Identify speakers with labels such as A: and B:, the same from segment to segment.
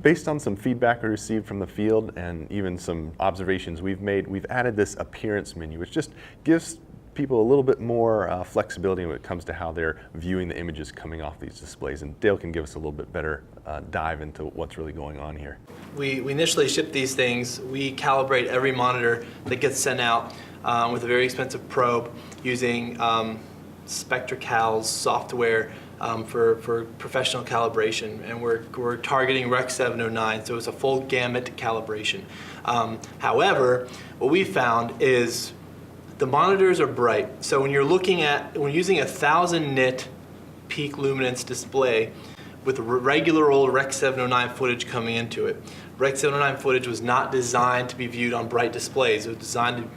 A: Based on some feedback we received from the field and even some observations we've made, we've added this appearance menu, which just gives people a little bit more flexibility when it comes to how they're viewing the images coming off these displays. And Dale can give us a little bit better dive into what's really going on here. We
B: initially ship these things. We calibrate every monitor that gets sent out with a very expensive probe using SpectraCal's software for professional calibration, and we're targeting Rec 709, so it's a full gamut calibration. However, what we found is the monitors are bright. So when you're using a 1000 nit peak luminance display with regular old Rec 709 footage coming into it, Rec 709 footage was not designed to be viewed on bright displays. It was designed to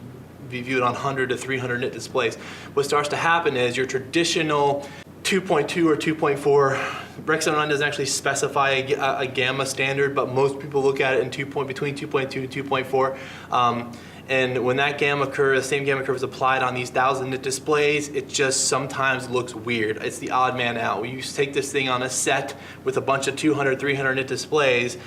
B: be viewed on 100 to 300 nit displays. What starts to happen is your traditional 2.2 or 2.4, Rec 709 doesn't actually specify a gamma standard, but most people look at it in between 2.2 and 2.4. And when that gamma curve, the same gamma curve is applied on these 1000 nit displays, it just sometimes looks weird. It's the odd man out. When you take this thing on a set with a bunch of 200, 300 nit displays,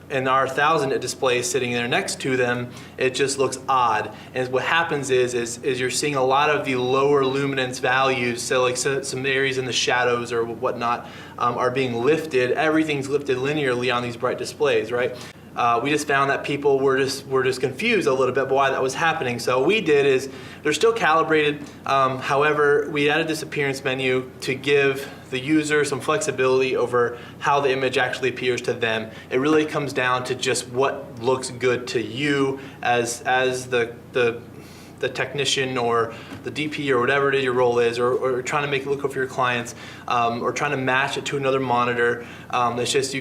B: and our 1000 nit display is sitting there next to them, it just looks odd. And what happens is you're seeing a lot of the lower luminance values, so like some areas in the shadows or whatnot are being lifted. Everything's lifted linearly on these bright displays, right? We just found that people were just confused a little bit by why that was happening. So what we did is, they're still calibrated, however, we added this appearance menu to give the user some flexibility over how the image actually appears to them. It really comes down to just what looks good to you as the technician or the DP or whatever it is your role is, or trying to make it look good for your clients, or trying to match it to another monitor. It's just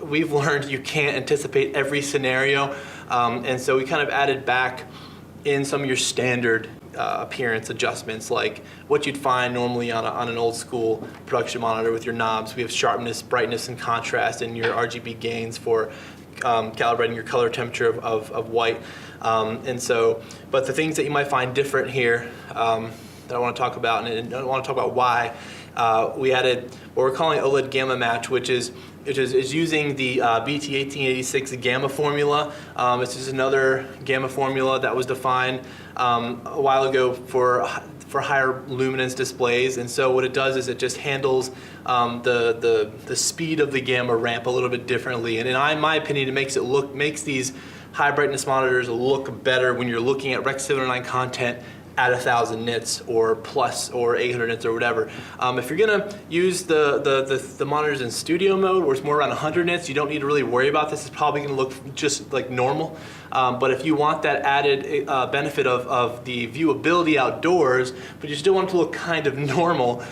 B: we've learned you can't anticipate every scenario, and so we kind of added back in some of your standard appearance adjustments, like what you'd find normally on an old school production monitor with your knobs. We have sharpness, brightness, and contrast, and your RGB gains for calibrating your color temperature of white. But the things that you might find different here that I want to talk about, and I want to talk about why, we added what we're calling OLED Gamma Match, which is using the BT1886 gamma formula. It's just another gamma formula that was defined a while ago for higher luminance displays, and so what it does is it just handles the speed of the gamma ramp a little bit differently, and in my opinion, it makes these high brightness monitors look better when you're looking at Rec 709 content at 1000 nits or plus or 800 nits or whatever. If you're gonna use the monitors in studio mode where it's more around 100 nits, you don't need to really worry about this. It's probably gonna look just like normal. But if you want that added benefit of the viewability outdoors, but you still want it to look kind of normal,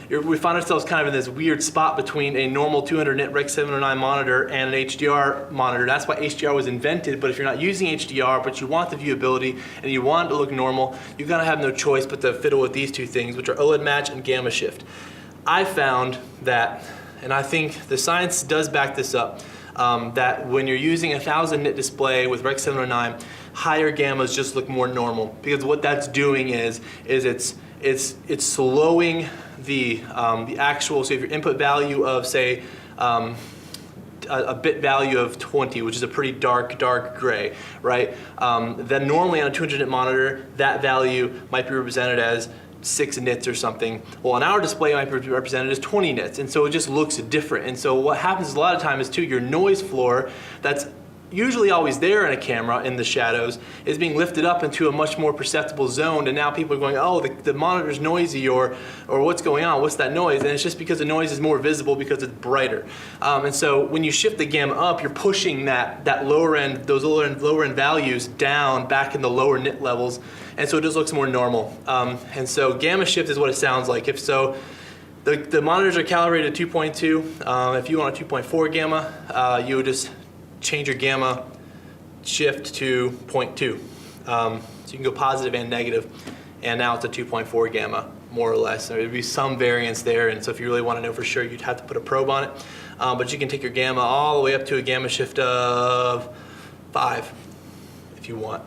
B: we find ourselves kind of in this weird spot between a normal 200 nit Rec 709 monitor and an HDR monitor. That's why HDR was invented, but if you're not using HDR, but you want the viewability and you want it to look normal, you're gonna have no choice but to fiddle with these two things, which are OLED Match and Gamma Shift. I found that, and I think the science does back this up, that when you're using a 1000 nit display with Rec 709, higher gammas just look more normal, because what that's doing is it's slowing the actual. So if your input value of, say, a bit value of 20, which is a pretty dark gray, right? Then normally on a 200 nit monitor, that value might be represented as 6 nits or something. Well, on our display, it might be represented as 20 nits, and so it just looks different. And so what happens a lot of times too, your noise floor that's usually always there in a camera in the shadows is being lifted up into a much more perceptible zone, and now people are going, oh, the monitor's noisy, or what's going on, what's that noise? And it's just because the noise is more visible because it's brighter. And so when you shift the gamma up, you're pushing that lower end, those lower end values down back in the lower nit levels, and so it just looks more normal. And so gamma shift is what it sounds like. If so, the monitors are calibrated at 2.2. If you want a 2.4 gamma, you would just change your gamma shift to 0.2. So you can go positive and negative, and now it's a 2.4 gamma, more or less. There would be some variance there, and so if you really want to know for sure, you'd have to put a probe on it. But you can take your gamma all the way up to a gamma shift of 5. if you want,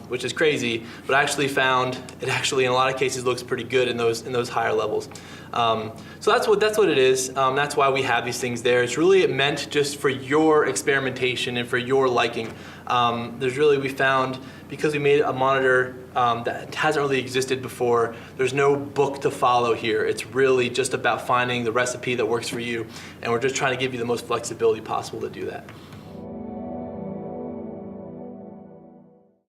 B: which is crazy. But I actually found it actually in a lot of cases looks pretty good in those higher levels. So that's what it is. That's why we have these things there. It's really meant just for your experimentation and for your liking. We found, because we made a monitor that hasn't really existed before, there's no book to follow here. It's really just about finding the recipe that works for you, and we're just trying to give you the most flexibility possible to do that.